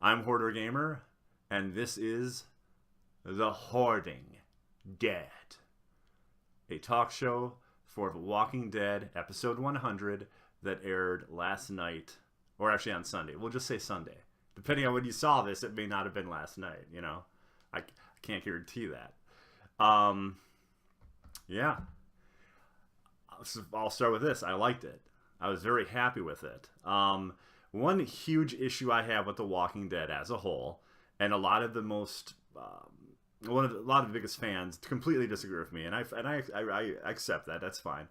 I'm Hoarder Gamer, and this is The Hoarding Dead, a talk show for The Walking Dead, episode 100, that aired last night, or actually on Sunday. We'll just say Sunday. Depending on when you saw this, it may not have been last night, you know? I can't guarantee that. Yeah. I'll start with this. I liked it. I was very happy with it. One huge issue I have with The Walking Dead as a whole, and a lot of the most, a lot of the biggest fans completely disagree with me, and I accept that. That's fine.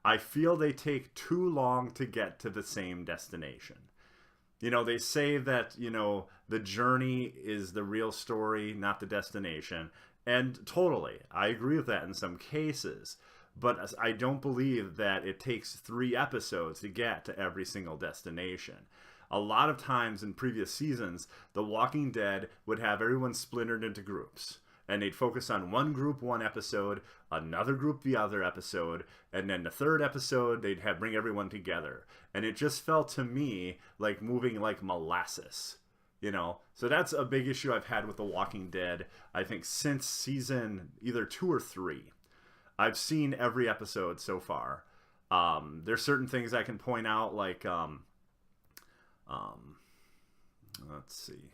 I feel they take too long to get to the same destination. You know, they say that, you know, the journey is the real story, not the destination. And totally, I agree with that in some cases. But I don't believe that it takes 3 episodes to get to every single destination. A lot of times in previous seasons, The Walking Dead would have everyone splintered into groups. And they'd focus on one group one episode, another group the other episode, and then the third episode they'd bring everyone together. And it just felt to me like moving like molasses, you know? So that's a big issue I've had with The Walking Dead, I think since season either 2 or 3. I've seen every episode so far. There's certain things I can point out, like, let's see.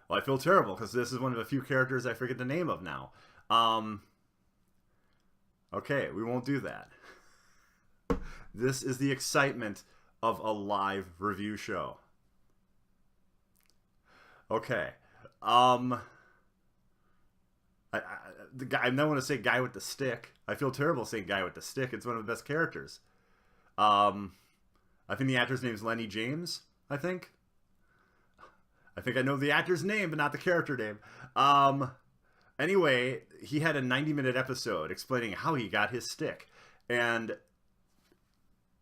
Well, I feel terrible because this is one of the few characters I forget the name of now. Okay, we won't do that. This is the excitement of a live review show. Okay. I don't want to say guy with the stick. I feel terrible saying guy with the stick. It's one of the best characters. I think the actor's name is Lenny James, I think I know the actor's name, but not the character name. Anyway, he had a 90-minute episode explaining how he got his stick. And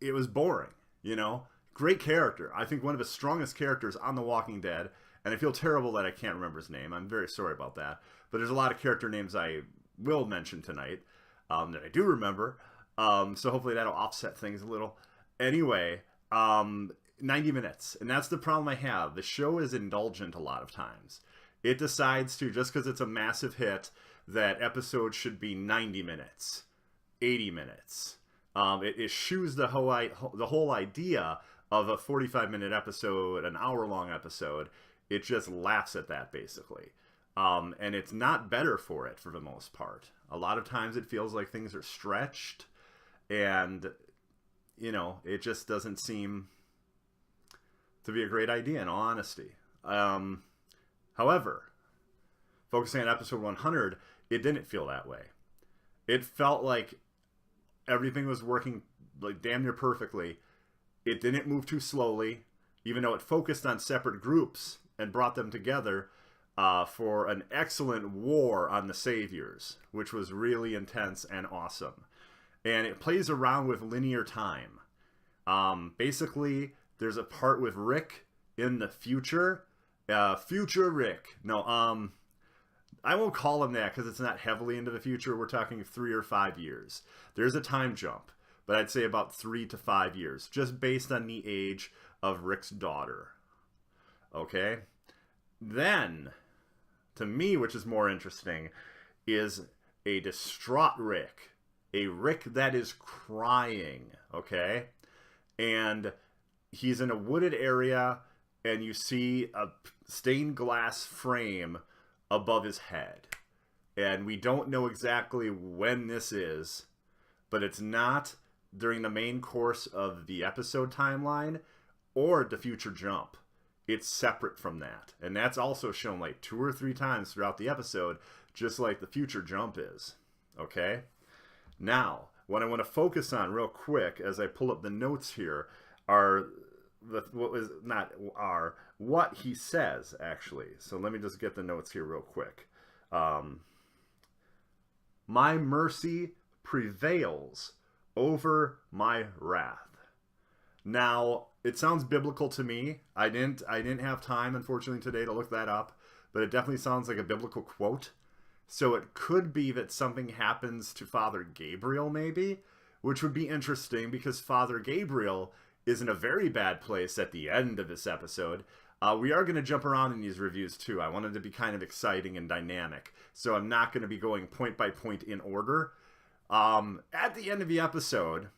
it was boring, you know? Great character. I think one of the strongest characters on The Walking Dead. And I feel terrible that I can't remember his name. I'm very sorry about that. But there's a lot of character names I will mention tonight that I do remember. So hopefully that'll offset things a little. Anyway, 90 minutes. And that's the problem I have. The show is indulgent a lot of times. It decides to, just because it's a massive hit, that episodes should be 90 minutes, 80 minutes. It eschews the whole idea of a 45-minute episode, an hour-long episode. It just laughs at that, basically. And it's not better for it, for the most part. A lot of times it feels like things are stretched, and, you know, it just doesn't seem to be a great idea, in all honesty. However, focusing on episode 100, it didn't feel that way. It felt like everything was working like damn near perfectly. It didn't move too slowly, even though it focused on separate groups and brought them together for an excellent war on the Saviors, which was really intense and awesome. And it plays around with linear time. Basically, there's a part with Rick in the future. Future Rick. No, I won't call him that because it's not heavily into the future. We're talking 3 or 5 years. There's a time jump, but I'd say about 3 to 5 years, just based on the age of Rick's daughter. Okay? Then, to me, which is more interesting, is a distraught Rick. A Rick that is crying, okay? And he's in a wooded area, and you see a stained glass frame above his head. And we don't know exactly when this is, but it's not during the main course of the episode timeline or the future jump. It's separate from that. And that's also shown like 2 or 3 times throughout the episode, just like the future jump is. Okay? Now, what I want to focus on real quick as I pull up the notes here are what he says, actually. So let me just get the notes here real quick. My mercy prevails over my wrath. Now, it sounds biblical to me. I didn't have time, unfortunately, today to look that up, but it definitely sounds like a biblical quote. So it could be that something happens to Father Gabriel, maybe, which would be interesting because Father Gabriel is in a very bad place at the end of this episode. We are going to jump around in these reviews too. I wanted to be kind of exciting and dynamic, so I'm not going to be going point by point in order. At the end of the episode,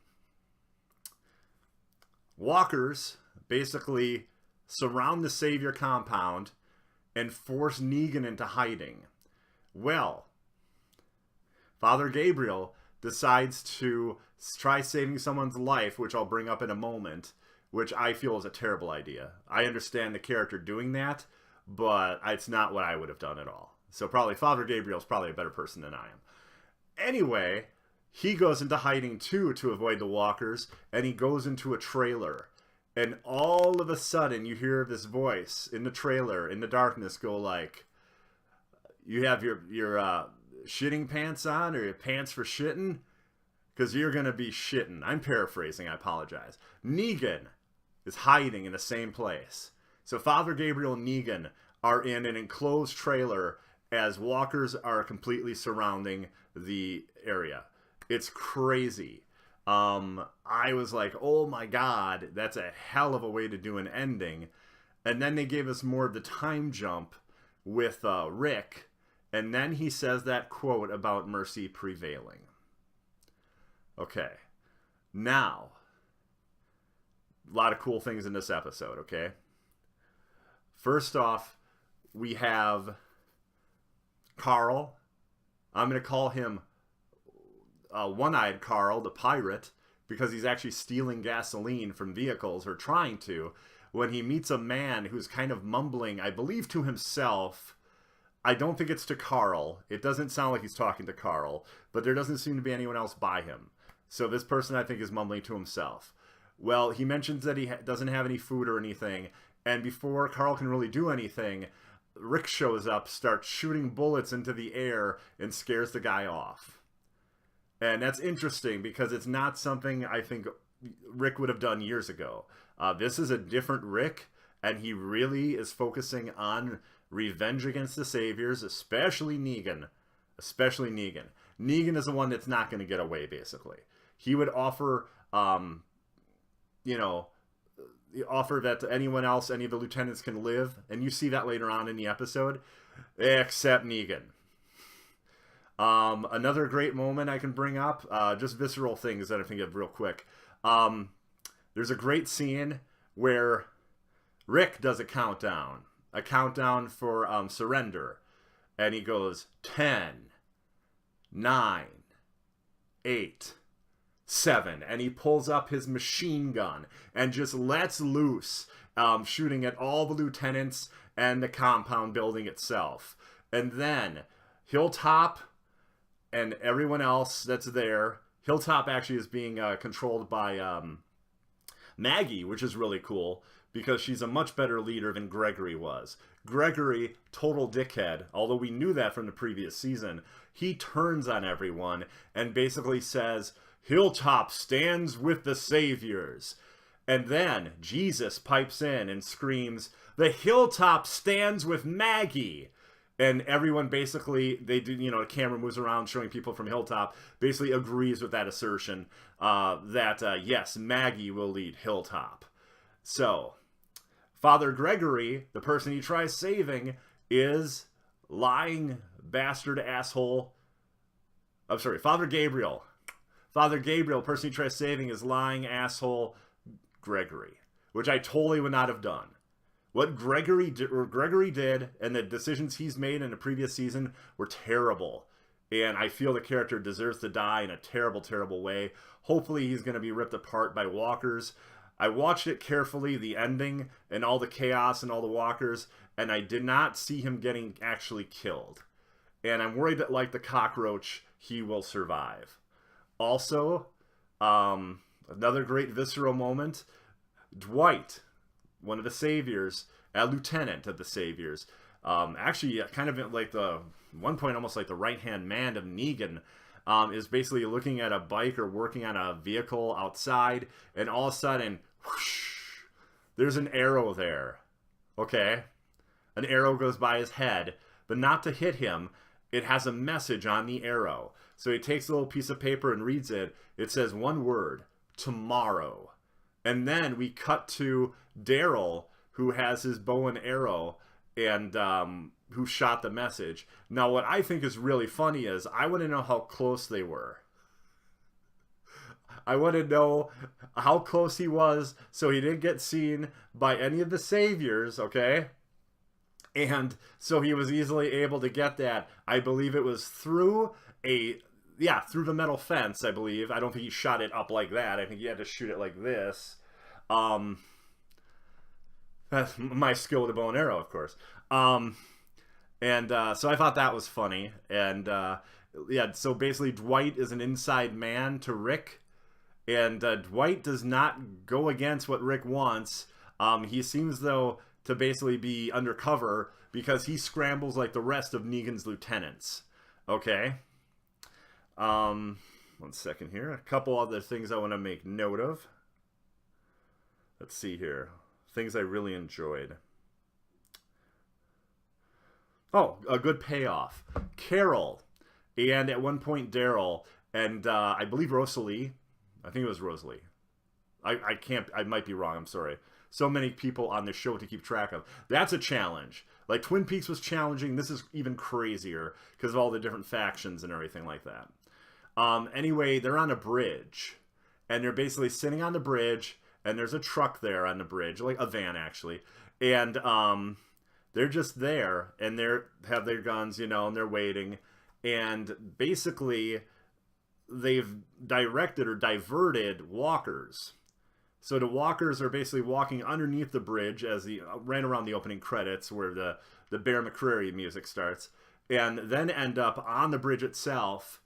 walkers basically surround the Savior compound and force Negan into hiding. Well, Father Gabriel decides to try saving someone's life, which I'll bring up in a moment, which I feel is a terrible idea. I understand the character doing that, but it's not what I would have done at all. So probably Father Gabriel's probably a better person than I am. Anyway, he goes into hiding too to avoid the walkers, and he goes into a trailer. And all of a sudden, you hear this voice in the trailer, in the darkness, go like, you have your shitting pants on, or your pants for shitting? Because you're going to be shitting. I'm paraphrasing, I apologize. Negan is hiding in the same place. So Father Gabriel and Negan are in an enclosed trailer as walkers are completely surrounding the area. It's crazy. I was like, oh my god, that's a hell of a way to do an ending. And then they gave us more of the time jump with Rick, and then he says that quote about mercy prevailing. Okay, now, a lot of cool things in this episode, okay? First off, we have Carl. I'm going to call him One-Eyed Carl, the pirate, because he's actually stealing gasoline from vehicles, or trying to, when he meets a man who's kind of mumbling, I believe to himself. I don't think it's to Carl. It doesn't sound like he's talking to Carl, but there doesn't seem to be anyone else by him. So this person, I think, is mumbling to himself. Well, he mentions that he doesn't have any food or anything, and before Carl can really do anything, Rick shows up, starts shooting bullets into the air, and scares the guy off. And that's interesting because it's not something I think Rick would have done years ago. This is a different Rick, and he really is focusing on revenge against the Saviors, especially Negan. Especially Negan. Negan is the one that's not going to get away, basically. He would offer, offer that anyone else, any of the lieutenants can live, and you see that later on in the episode, except Negan. Another great moment I can bring up, just visceral things that I think of real quick. There's a great scene where Rick does a countdown for surrender, and he goes 10, 9, 8, 7, and he pulls up his machine gun and just lets loose, shooting at all the lieutenants and the compound building itself. And then Hilltop and everyone else that's there. Hilltop actually is being controlled by Maggie, which is really cool because she's a much better leader than Gregory was. Gregory, total dickhead, although we knew that from the previous season. He turns on everyone and basically says, Hilltop stands with the Saviors. And then Jesus pipes in and screams, the Hilltop stands with Maggie. And everyone basically, they do, the camera moves around showing people from Hilltop, basically agrees with that assertion that, yes, Maggie will lead Hilltop. So, Father Gregory, the person he tries saving, is lying bastard asshole. I'm sorry, Father Gabriel. Father Gabriel, the person he tries saving, is lying asshole Gregory, which I totally would not have done. What Gregory did and the decisions he's made in the previous season were terrible. And I feel the character deserves to die in a terrible, terrible way. Hopefully he's going to be ripped apart by walkers. I watched it carefully, the ending and all the chaos and all the walkers, and I did not see him getting actually killed. And I'm worried that, like the cockroach, he will survive. Also, another great visceral moment, Dwight, one of the Saviors, a lieutenant of the Saviors, actually kind of like one point almost like the right-hand man of Negan, is basically looking at a bike or working on a vehicle outside, and all of a sudden, whoosh, there's an arrow there. Okay? An arrow goes by his head, but not to hit him. It has a message on the arrow. So he takes a little piece of paper and reads it. It says one word, tomorrow. And then we cut to Daryl who has his bow and arrow and who shot the message. Now, what I think is really funny is I want to know how close they were. I want to know how close he was so he didn't get seen by any of the saviors, okay? And so he was easily able to get that. I believe it was through through the metal fence, I believe. I don't think he shot it up like that. I think he had to shoot it like this. That's my skill with a bow and arrow, of course. So I thought that was funny. And so basically Dwight is an inside man to Rick. And Dwight does not go against what Rick wants. He seems, though, to basically be undercover because he scrambles like the rest of Negan's lieutenants. Okay? One second here. A couple other things I want to make note of. Let's see here. Things I really enjoyed. Oh, a good payoff. Carol, and at one point Daryl, and I believe Rosalie. I think it was Rosalie. I might be wrong, I'm sorry. So many people on this show to keep track of. That's a challenge. Like Twin Peaks was challenging, this is even crazier because of all the different factions and everything like that. Anyway, they're on a bridge, and they're basically sitting on the bridge, and there's a truck there on the bridge, like a van actually, and they're just there, and they have their guns, and they're waiting, and basically they've directed or diverted walkers. So the walkers are basically walking underneath the bridge as the ran around the opening credits where the Bear McCreary music starts, and then end up on the bridge itself,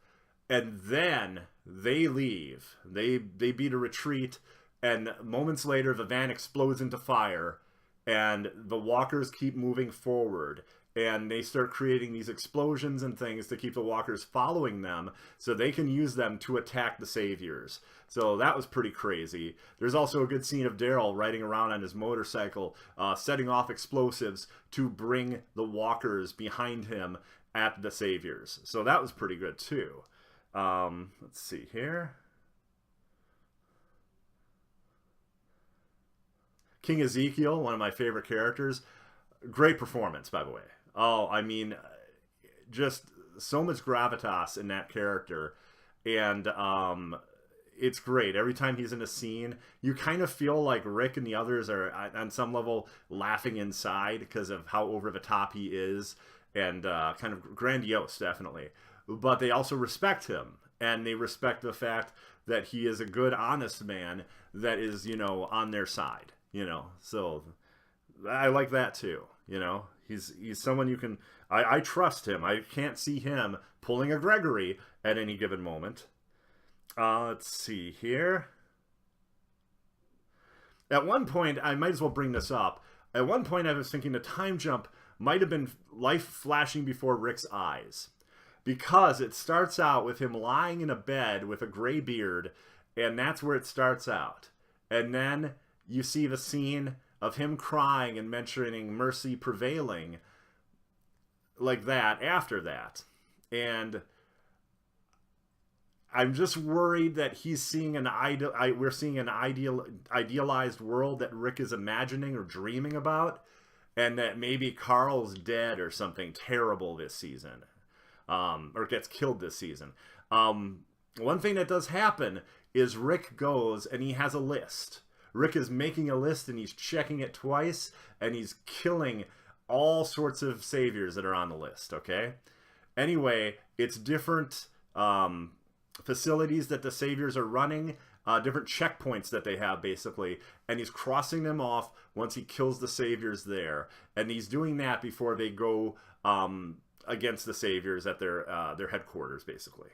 and then they leave. They beat a retreat, and moments later the van explodes into fire, and the walkers keep moving forward. And they start creating these explosions and things to keep the walkers following them so they can use them to attack the saviors. So that was pretty crazy. There's also a good scene of Daryl riding around on his motorcycle, setting off explosives to bring the walkers behind him at the saviors. So that was pretty good too. Let's see here. King Ezekiel, one of my favorite characters. Great performance, by the way. Oh, I mean, just so much gravitas in that character. And it's great. Every time he's in a scene, you kind of feel like Rick and the others are, on some level, laughing inside because of how over the top he is. And kind of grandiose, definitely. But they also respect him. And they respect the fact that he is a good, honest man that is, on their side. So I like that too. He's someone you can... I trust him. I can't see him pulling a Gregory at any given moment. Let's see here. At one point, I might as well bring this up. At one point, I was thinking the time jump might have been life flashing before Rick's eyes. Because it starts out with him lying in a bed with a gray beard, and that's where it starts out. And then you see the scene of him crying and mentioning mercy prevailing like that after that. And I'm just worried that he's seeing we're seeing an idealized world that Rick is imagining or dreaming about, and that maybe Carl's dead or something terrible this season, or gets killed this season. One thing that does happen is Rick goes and he has a list. Rick is making a list and he's checking it twice, and he's killing all sorts of saviors that are on the list, okay? Anyway, it's different facilities that the saviors are running, different checkpoints that they have, basically, and he's crossing them off once he kills the saviors there. And he's doing that before they go against the saviors at their headquarters, basically.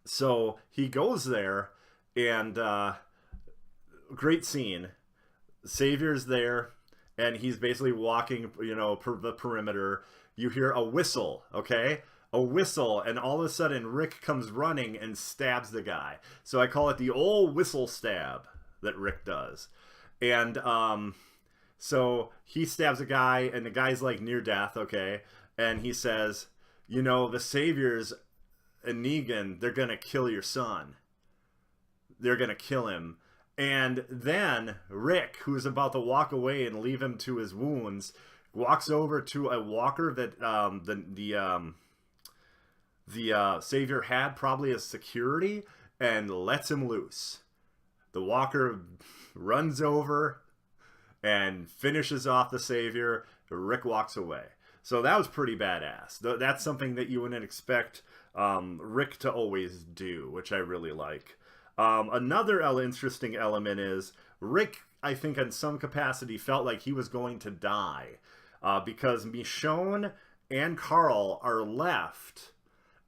So he goes there, and great scene. Savior's there, and he's basically walking, the perimeter. You hear a whistle, okay? A whistle, and all of a sudden Rick comes running and stabs the guy. So I call it the old whistle stab that Rick does. And so he stabs a guy, and the guy's like near death, okay? And he says, the saviors and Negan, they're gonna kill your son. They're gonna kill him. And then Rick, who's about to walk away and leave him to his wounds, walks over to a walker that the Savior had probably as security and lets him loose. The walker runs over and finishes off the Savior. Rick walks away. So that was pretty badass. That's something that you wouldn't expect Rick to always do, which I really like. Another interesting element is Rick, I think in some capacity, felt like he was going to die because Michonne and Carl are left,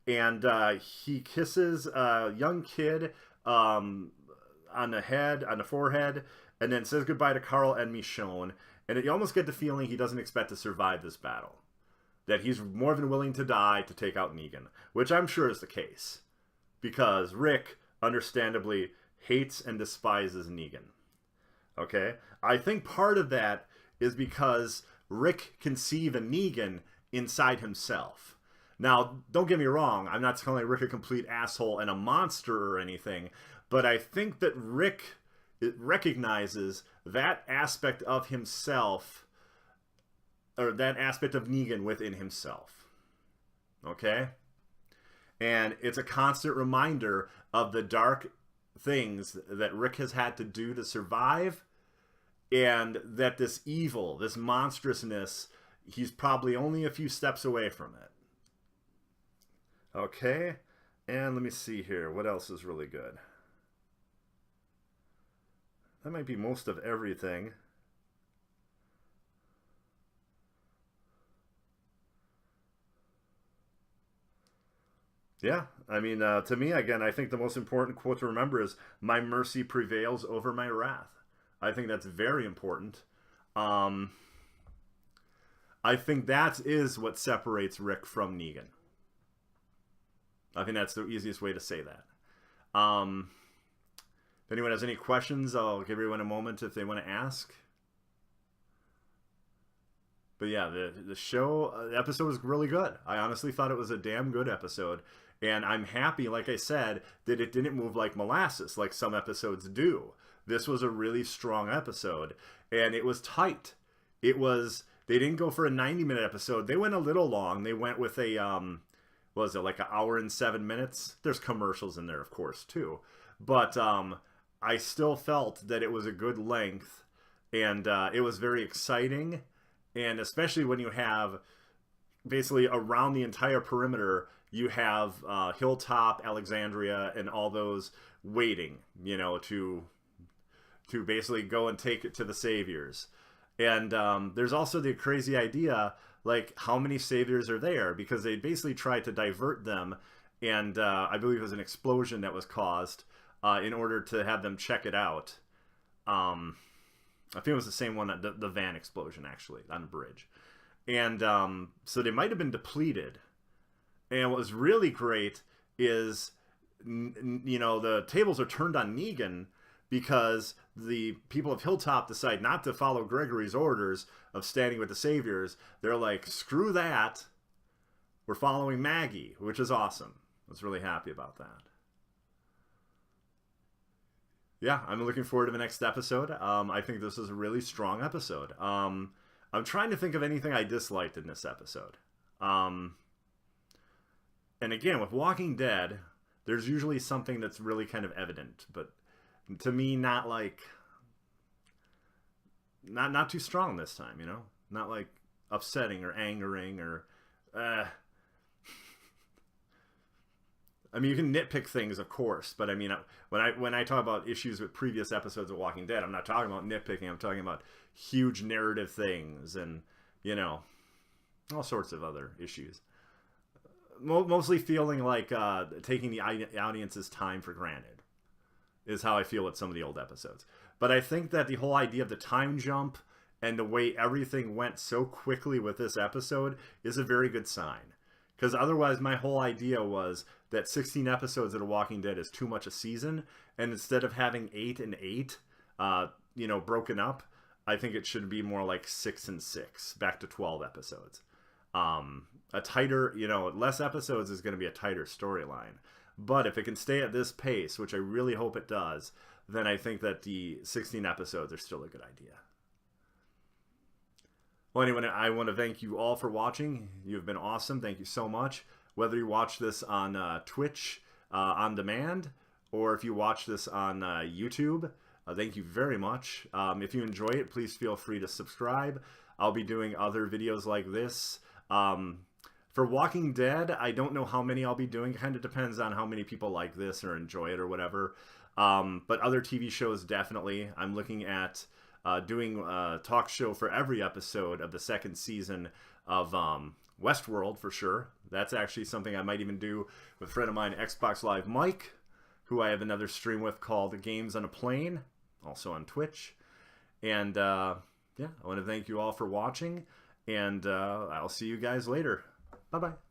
and he kisses a young kid on the forehead, and then says goodbye to Carl and Michonne, and you almost get the feeling he doesn't expect to survive this battle. That he's more than willing to die to take out Negan, which I'm sure is the case, because Rick understandably hates and despises Negan. Okay? I think part of that is because Rick can see the Negan inside himself. Now, don't get me wrong, I'm not calling Rick a complete asshole and a monster or anything, but I think that Rick recognizes that aspect of himself, or that aspect of Negan within himself. Okay? And it's a constant reminder of the dark things that Rick has had to do to survive, and that this evil, this monstrousness, he's probably only a few steps away from it. Okay? And let me see here. What else is really good? That might be most of everything. Yeah, I mean, to me, again, I think the most important quote to remember is, "My mercy prevails over my wrath." I think that's very important. I think that is what separates Rick from Negan. I think that's the easiest way to say that. If anyone has any questions, I'll give everyone a moment if they want to ask. But yeah, the show, the episode was really good. I honestly thought it was a damn good episode. And I'm happy, like I said, that it didn't move like molasses, like some episodes do. This was a really strong episode. And it was tight. They didn't go for a 90-minute episode. They went a little long. They went with a, what was it, like an hour and 7 minutes? There's commercials in there, of course, too. But I still felt that it was a good length. And it was very exciting. And especially when you have, basically around the entire perimeter, you have Hilltop, Alexandria, and all those waiting, you know, to basically go and take it to the Saviors. And there's also the crazy idea, like, how many Saviors are there? Because they basically tried to divert them, and I believe it was an explosion that was caused in order to have them check it out. I think it was the same one, the van explosion, actually, on the bridge. And so they might have been depleted. And what was really great is, you know, the tables are turned on Negan because the people of Hilltop decide not to follow Gregory's orders of standing with the Saviors. They're like, screw that. We're following Maggie, which is awesome. I was really happy about that. Yeah, I'm looking forward to the next episode. I think this is a really strong episode. I'm trying to think of anything I disliked in this episode. And again, with Walking Dead, there's usually something that's really kind of evident, but to me, not too strong this time, you know? Not like upsetting or angering or I mean, you can nitpick things, of course, but I mean, when I talk about issues with previous episodes of Walking Dead, I'm not talking about nitpicking. I'm talking about huge narrative things and, you know, all sorts of other issues. Mostly feeling like taking the audience's time for granted is how I feel with some of the old episodes. But I think that the whole idea of the time jump and the way everything went so quickly with this episode is a very good sign. Because otherwise, my whole idea was that 16 episodes of The Walking Dead is too much a season, and instead of having 8 and 8, you know, broken up, I think it should be more like 6 and 6, back to 12 episodes. A tighter, you know, less episodes is going to be a tighter storyline. But if it can stay at this pace, which I really hope it does, then I think that the 16 episodes are still a good idea. Well, anyway, I want to thank you all for watching. You've been awesome. Thank you so much. Whether you watch this on Twitch on demand, or if you watch this on YouTube, thank you very much. If you enjoy it, please feel free to subscribe. I'll be doing other videos like this. For Walking Dead, I don't know how many I'll be doing. Kind of depends on how many people like this or enjoy it or whatever. But other TV shows, definitely. I'm looking at doing a talk show for every episode of the second season of Westworld, for sure. That's actually something I might even do with a friend of mine, Xbox Live Mike, who I have another stream with called Games on a Plane, also on Twitch. And yeah, I want to thank you all for watching, and I'll see you guys later. Bye-bye.